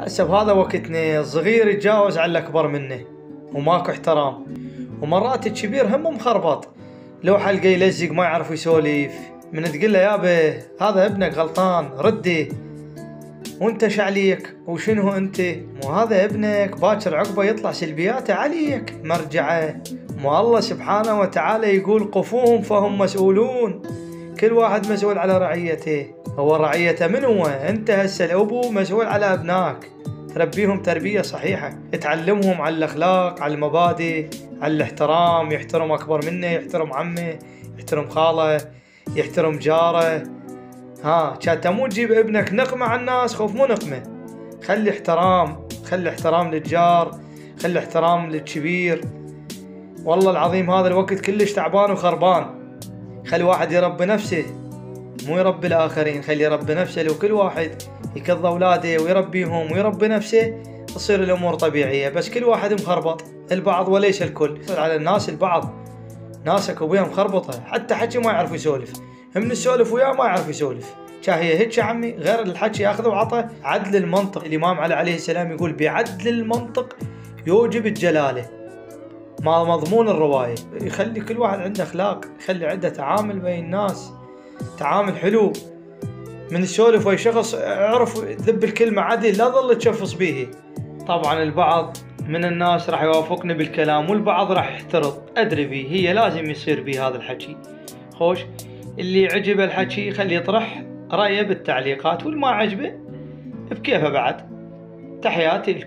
هسه بهذا وقتنا الصغير يتجاوز على الأكبر منه وماكو احترام، ومرات الكبير هم مخربط، لو حلقه يلزق ما يعرف يسولف، من تقول له يابا هذا ابنك غلطان ردي، وانت شعليك وشنو انت؟ مو هذا ابنك باكر عقبه يطلع سلبياته عليك مرجعه، مو الله سبحانه وتعالى يقول قفوهم فهم مسؤولون، كل واحد مسؤول على رعيته، هو رعيته من هو؟ انت هسه الابو مسؤول على ابنائك، تربيهم تربيه صحيحه، تعلمهم على الاخلاق، على المبادئ، على الاحترام، يحترم اكبر منه، يحترم عمه، يحترم خاله، يحترم جاره. كانت مو تجيب ابنك نقمه على الناس، خوف مو نقمه، خلي احترام، خلي احترام للجار، خلي احترام للكبير. والله العظيم هذا الوقت كلش تعبان وخربان، خلي واحد يربي نفسه مو يربي الآخرين، خلي يربي نفسه، لو كل واحد يكض أولاده ويربيهم ويربي نفسه تصير الأمور طبيعية، بس كل واحد مخربط، البعض وليس الكل، على الناس البعض ناسك وبيها مخربطة، حتى حكي ما يعرف يسولف، من السولف وياه ما يعرف يسولف، هي هيك يا عمي، غير الحكي ياخذ وعطى، عدل المنطق، الإمام علي عليه السلام يقول بعدل المنطق يوجب الجلالة، ما مضمون الرواية، يخلي كل واحد عنده أخلاق، يخلي عنده تعامل بين الناس، تعامل حلو، من السولف ويا شخص اعرف ذب الكلمة عدل، لا ظل تشفص بيه. طبعا البعض من الناس راح يوافقني بالكلام والبعض راح يحترض، ادري بيه، هي لازم يصير بيه هذا الحكي، خوش اللي عجبه الحكي خليه يطرح رأيه بالتعليقات، واللي ما عجبه بكيفه بعد. تحياتي لكم.